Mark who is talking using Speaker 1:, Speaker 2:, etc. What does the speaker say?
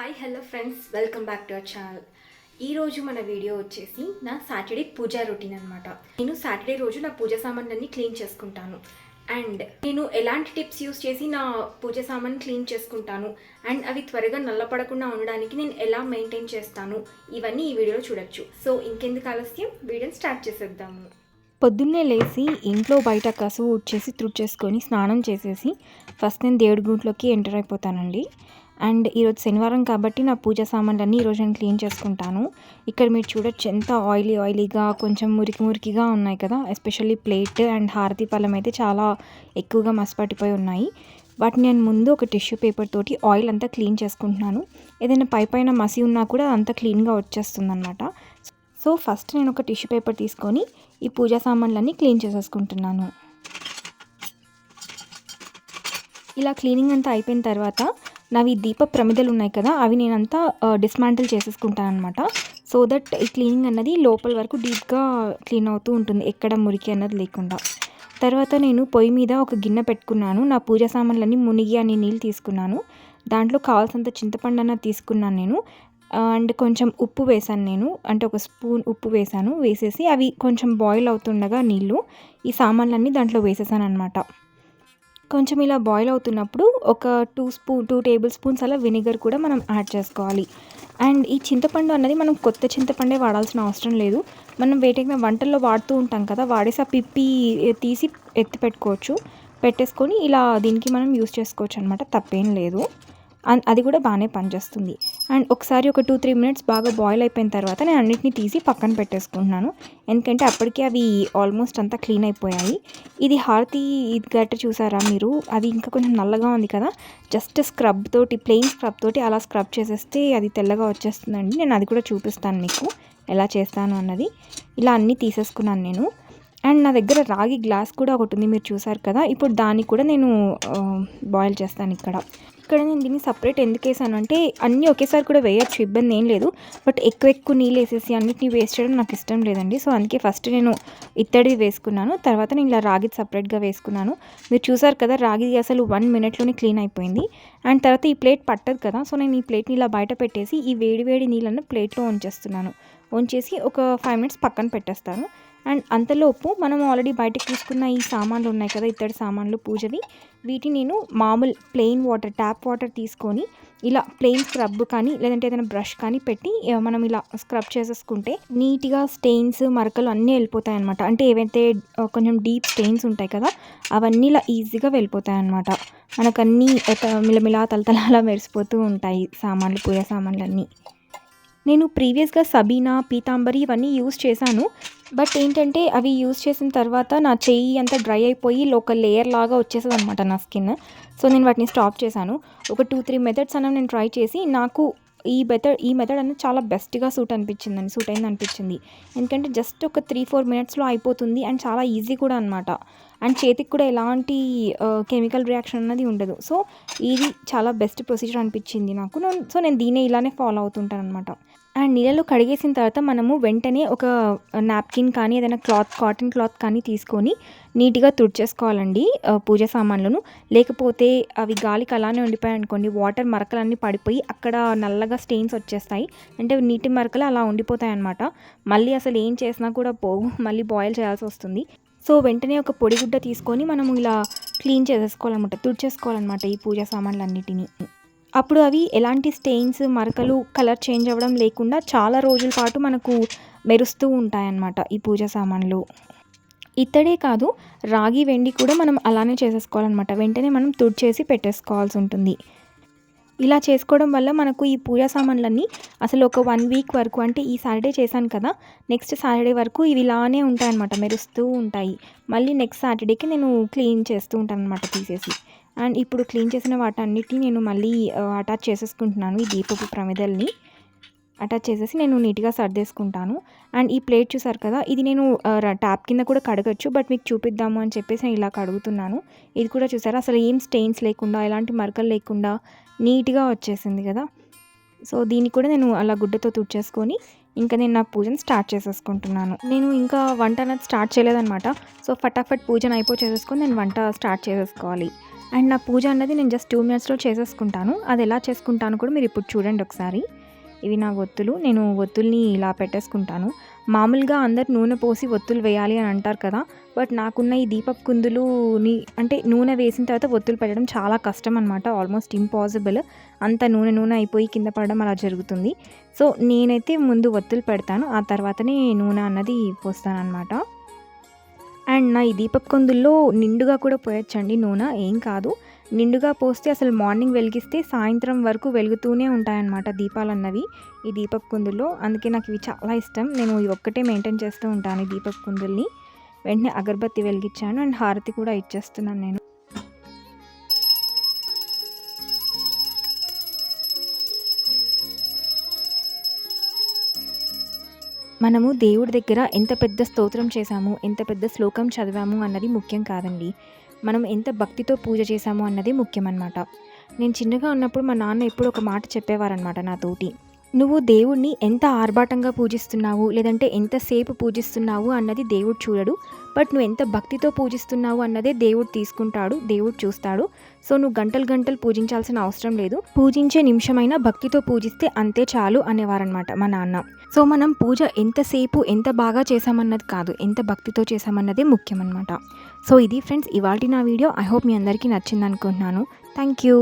Speaker 1: Hi hello friends, welcome back to our channel. ఈరోజు మన video వచ్చేసి నా సాటర్డే పూజా రొటీన్ అనమాట. నేను సాటర్డే రోజు నా పూజ సామాన్లన్నీ క్లీన్ చేసుకుంటాను. అండ్ నేను ఎలాంటి టిప్స్ యూస్ చేసి నా పూజ సామాన్ క్లీన్ చేసుకుంటాను అండ్ అవి త్వరగా నల్లపడకుండా ఉండడానికి నేను ఎలా మెయింటైన్ చేస్తాను, ఇవన్నీ ఈ వీడియోలో చూడొచ్చు. సో ఇంకెందుకు ఆలస్యం, వీడియోని స్టార్ట్ చేసేద్దాము. పొద్దున్నే లేచి ఇంట్లో బయట కసువు ఊడ్చేసి తుడిచేసుకొని స్నానం చేసేసి ఫస్ట్ నేను దేవుడి గూట్లోకి ఎంటర్ అయిపోతానండి. అండ్ ఈరోజు శనివారం కాబట్టి నా పూజ సామాన్లన్నీ ఈరోజు నేను క్లీన్ చేసుకుంటాను. ఇక్కడ మీరు చూడొచ్చు ఎంత ఆయిలీగా కొంచెం మురికిగా ఉన్నాయి కదా. ఎస్పెషల్లీ ప్లేట్ అండ్ హారతి పళ్ళం అయితే చాలా ఎక్కువగా మసపట్టిపోయి ఉన్నాయి. వాటిని నేను ముందు ఒక టిష్యూ పేపర్ తోటి ఆయిల్ అంతా క్లీన్ చేసుకుంటున్నాను. ఏదైనా పైన మసి ఉన్నా కూడా అంతా క్లీన్గా వచ్చేస్తుంది అనమాట. సో ఫస్ట్ నేను ఒక టిష్యూ పేపర్ తీసుకొని ఈ పూజా సామాన్లన్నీ క్లీన్ చేసేసుకుంటున్నాను. ఇలా క్లీనింగ్ అంతా అయిపోయిన తర్వాత నావి దీప ప్రమిదలు ఉన్నాయి కదా, అవి నేనంతా డిస్మాంటిల్ చేసేసుకుంటాను అనమాట. సో దట్ ఈ క్లీనింగ్ అన్నది లోపల వరకు డీప్గా క్లీన్ అవుతూ ఉంటుంది, ఎక్కడ మురికి అన్నది లేకుండా. తర్వాత నేను పొయ్యి మీద ఒక గిన్నె పెట్టుకున్నాను. నా పూజా సామాన్లన్నీ మునిగి అని నీళ్ళు తీసుకున్నాను. దాంట్లో కావాల్సినంత చింతపండు అన్నది తీసుకున్నాను నేను. అండ్ కొంచెం ఉప్పు వేసాను నేను, అంటే ఒక స్పూన్ ఉప్పు వేసాను. వేసేసి అవి కొంచెం బాయిల్ అవుతుండగా నీళ్ళు ఈ సామాన్లన్నీ దాంట్లో వేసేసాను అనమాట. కొంచెం ఇలా బాయిల్ అవుతున్నప్పుడు ఒక 2 టేబుల్ స్పూన్స్ అలా వెనిగర్ కూడా మనం యాడ్ చేసుకోవాలి. అండ్ ఈ చింతపండు అన్నది మనం కొత్త చింతపండే వాడాల్సిన అవసరం లేదు. మనం వేటికి వంటల్లో వాడుతూ ఉంటాం కదా, వాడేసి ఆ పిప్పి తీసి ఎత్తి పెట్టుకోవచ్చు. పెట్టేసుకొని ఇలా దీనికి మనం యూస్ చేసుకోవచ్చు అనమాట, తప్పేం లేదు. అది కూడా బాగానే పనిచేస్తుంది. అండ్ ఒకసారి ఒక 2-3 మినిట్స్ బాగా బాయిల్ అయిపోయిన తర్వాత నేను అన్నిటిని తీసి పక్కన పెట్టేసుకుంటున్నాను. ఎందుకంటే అప్పటికే అవి ఆల్మోస్ట్ అంతా క్లీన్ అయిపోయాయి. ఇది హారతి గట్ట చూసారా మీరు, అది ఇంకా కొంచెం నల్లగా ఉంది కదా, జస్ట్ ప్లెయిన్ స్క్రబ్ తోటి అలా స్క్రబ్ చేసేస్తే అది తెల్లగా వచ్చేస్తుందండి. నేను అది కూడా చూపిస్తాను మీకు ఎలా చేస్తాను అన్నది. ఇలా అన్నీ తీసేసుకున్నాను నేను. అండ్ నా దగ్గర రాగి గ్లాస్ కూడా ఒకటి ఉంది, మీరు చూసారు కదా. ఇప్పుడు దాన్ని కూడా నేను బాయిల్ చేస్తాను. ఇక్కడ నేను దీన్ని సపరేట్ ఎందుకు వేసాను అంటే, అన్నీ ఒకేసారి కూడా వేయచ్చు, ఇబ్బంది ఏం లేదు. బట్ ఎక్కువ నీళ్ళు వేసేసి అన్నిటిని వేస్ట్ చేయడం నాకు ఇష్టం లేదండి. సో అందుకే ఫస్ట్ నేను ఇత్తడి వేసుకున్నాను, తర్వాత నేను ఇలా రాగిది సపరేట్గా వేసుకున్నాను. మీరు చూసారు కదా, రాగిది అసలు 1 మినిట్లోనే క్లీన్ అయిపోయింది. అండ్ తర్వాత ఈ ప్లేట్ పట్టదు కదా, సో నేను ఈ ప్లేట్ని ఇలా బయట పెట్టేసి ఈ వేడి నీళ్ళను ప్లేట్లో ఉంచేసి ఒక 5 మినిట్స్ పక్కన పెట్టేస్తాను. అండ్ అంతలోపు మనం ఆల్రెడీ బయటకు తీసుకున్న ఈ సామాన్లు ఉన్నాయి కదా, ఇత్తడి సామాన్లు పూజవి, వీటిని నేను మామూలు ప్లెయిన్ వాటర్, ట్యాప్ వాటర్ తీసుకొని ఇలా ప్లెయిన్ స్క్రబ్ కానీ లేదంటే ఏదైనా బ్రష్ కానీ పెట్టి మనం ఇలా స్క్రబ్ చేసేసుకుంటే నీట్గా స్టెయిన్స్ మరకలు అన్నీ వెళ్ళిపోతాయి అనమాట. అంటే ఏవైతే కొంచెం డీప్ స్టెయిన్స్ ఉంటాయి కదా, అవన్నీ ఇలా ఈజీగా వెళ్ళిపోతాయి అనమాట. మనకు అన్నీ మిలమిలా తలతలా మెరిసిపోతూ ఉంటాయి సామాన్లు, పూజ సామాన్లు. నేను ప్రీవియస్గా సబీనా, పీతాంబరి ఇవన్నీ యూస్ చేశాను. బట్ ఏంటంటే అవి యూస్ చేసిన తర్వాత నా చెయ్యి అంతా డ్రై అయిపోయి ఒక లేయర్ లాగా వచ్చేసేది అనమాట నా స్కిన్. సో నేను వాటిని స్టాప్ చేశాను. ఒక 2-3 మెథడ్స్ అన్న నేను ట్రై చేసి నాకు ఈ మెథడ్ అనేది చాలా బెస్ట్గా సూట్ అయింది అనిపించింది. ఎందుకంటే జస్ట్ ఒక 3-4 మినిట్స్లో అయిపోతుంది అండ్ చాలా ఈజీ కూడా అనమాట. అండ్ చేతికి కూడా ఎలాంటి కెమికల్ రియాక్షన్ అన్నది ఉండదు. సో ఇది చాలా బెస్ట్ ప్రొసీజర్ అనిపించింది నాకు. సో నేను దీన్ని ఇలానే ఫాలో అవుతుంటాను అనమాట. అండ్ నీళ్ళలో కడిగేసిన తర్వాత మనము వెంటనే ఒక నాప్కిన్ కానీ ఏదైనా కాటన్ క్లాత్ కానీ తీసుకొని నీట్గా తుడిచేసుకోవాలండి పూజ సామాన్లను. లేకపోతే అవి గాలికి అలానే ఉండిపోయాయి అనుకోండి, వాటర్ మరకలన్నీ పడిపోయి అక్కడ నల్లగా స్టెయిన్స్ వచ్చేస్తాయి. అంటే నీటి మరకలు అలా ఉండిపోతాయి అన్నమాట. మళ్ళీ అసలు ఏం చేసినా కూడా పోవు, మళ్ళీ బాయిల్ చేయాల్సి వస్తుంది. సో వెంటనే ఒక పొడిగుడ్డ తీసుకొని మనము ఇలా క్లీన్ చేసేసుకోవాలన్నమాట, తుడిచేసుకోవాలన్నమాట ఈ పూజ సామాన్లన్నిటినీ. అప్పుడు అవి ఎలాంటి స్టెయిన్స్, మరకలు, కలర్ చేంజ్ అవ్వడం లేకుండా చాలా రోజుల పాటు మనకు మెరుస్తూ ఉంటాయన్నమాట ఈ పూజ సామాన్లు. ఇత్తడే కాదు, రాగి, వెండి కూడా మనం అలానే చేసేసుకోవాలన్నమాట. వెంటనే మనం తుడిచేసి పెట్టేసుకోవాల్సి ఉంటుంది. ఇలా చేసుకోవడం వల్ల మనకు ఈ పూజా సామాన్లన్నీ అసలు ఒక 1 వీక్ వరకు, అంటే ఈ సాటర్డే చేశాను కదా, నెక్స్ట్ సాటర్డే వరకు ఇవి ఇలానే ఉంటాయన్నమాట, మెరుస్తూ ఉంటాయి. మళ్ళీ నెక్స్ట్ సాటర్డేకి నేను క్లీన్ చేస్తూ ఉంటాను అనమాట తీసేసి. అండ్ ఇప్పుడు క్లీన్ చేసిన వాటన్నిటిని నేను మళ్ళీ అటాచ్ చేసేసుకుంటున్నాను. ఈ దీపపు ప్రమిదల్ని అటాచ్ చేసేసి నేను నీట్గా సర్దేసుకుంటాను. అండ్ ఈ ప్లేట్ చూసారు కదా, ఇది నేను ట్యాప్ కింద కూడా కడగచ్చు, బట్ మీకు చూపిద్దాము అని చెప్పేసి నేను ఇలా కడుగుతున్నాను. ఇది కూడా చూసారా, అసలు ఏం స్టెయిన్స్ లేకుండా, ఎలాంటి మరకలు లేకుండా నీట్గా వచ్చేసింది కదా. సో దీన్ని కూడా నేను అలా గుడ్డతో తుడిచేసుకొని ఇంకా నేను నా పూజను స్టార్ట్ చేసేసుకుంటున్నాను. నేను ఇంకా వంట అనేది స్టార్ట్ చేయలేదన్నమాట. సో ఫటాఫట్ పూజను చేసేసుకొని నేను వంట స్టార్ట్ చేసేసుకోవాలి. అండ్ నా పూజ అన్నది నేను జస్ట్ 2 మినిట్స్లో చేసేసుకుంటాను. అది ఎలా చేసుకుంటాను కూడా మీరు ఇప్పుడు చూడండి ఒకసారి. ఇవి నా ఒత్తులు. నేను ఒత్తుల్ని ఇలా పెట్టేసుకుంటాను. మామూలుగా అందరు నూనె పోసి ఒత్తులు వేయాలి అని అంటారు కదా, బట్ నాకున్న ఈ దీపపు కుందులుని అంటే నూనె వేసిన తర్వాత ఒత్తులు పెట్టడం చాలా కష్టం అనమాట. Almost impossible. అంత నూనె అయిపోయి కింద పడడం అలా జరుగుతుంది. సో నేనైతే ముందు ఒత్తులు పెడతాను, ఆ తర్వాతనే నూనె అన్నది పోస్తానన్నమాట. అండ్ నా ఈ దీపపు కుందుల్లో నిండుగా కూడా పోయొచ్చండి నూనె, ఏం కాదు. నిండుగా పోస్తే అసలు మార్నింగ్ వెలిగిస్తే సాయంత్రం వరకు వెలుగుతూనే ఉంటాయన్నమాట దీపాలన్నవి ఈ దీపపు కుందుల్లో. అందుకే నాకు ఇవి చాలా ఇష్టం. నేను ఇవి ఒక్కటే మెయింటైన్ చేస్తూ ఉంటాను ఈ దీపపు కుందుల్ని. వెంటనే అగరబత్తి వెలిగించాను అండ్ హారతి కూడా ఇచ్చేస్తున్నాను నేను. మనము దేవుడి దగ్గర ఎంత పెద్ద స్తోత్రం చేశాము, ఎంత పెద్ద శ్లోకం చదివాము అన్నది ముఖ్యం కాదండి. మనం ఎంత భక్తితో పూజ చేశాము అన్నది ముఖ్యమన్నమాట. నేను చిన్నగా ఉన్నప్పుడు మా నాన్న ఎప్పుడు ఒక మాట చెప్పేవారనమాట నాతోటి. నువ్వు దేవుడిని ఎంత ఆర్భాటంగా పూజిస్తున్నావు, లేదంటే ఎంతసేపు పూజిస్తున్నావు అన్నది దేవుడు చూడడు. బట్ నువ్వు ఎంత భక్తితో పూజిస్తున్నావు అన్నదే దేవుడు తీసుకుంటాడు, దేవుడు చూస్తాడు. సో నువ్వు గంటలు పూజించాల్సిన అవసరం లేదు. పూజించే నిమిషమైనా భక్తితో పూజిస్తే అంతే చాలు అనేవారనమాట మా నాన్న. సో మనం పూజ ఎంతసేపు ఎంత బాగా చేసామన్నది కాదు, ఎంత భక్తితో చేసామన్నదే ముఖ్యం అనమాట. సో ఇది ఫ్రెండ్స్ ఇవాల్టి నా వీడియో. ఐ హోప్ మీ అందరికీ నచ్చింది అనుకుంటున్నాను. Thank you.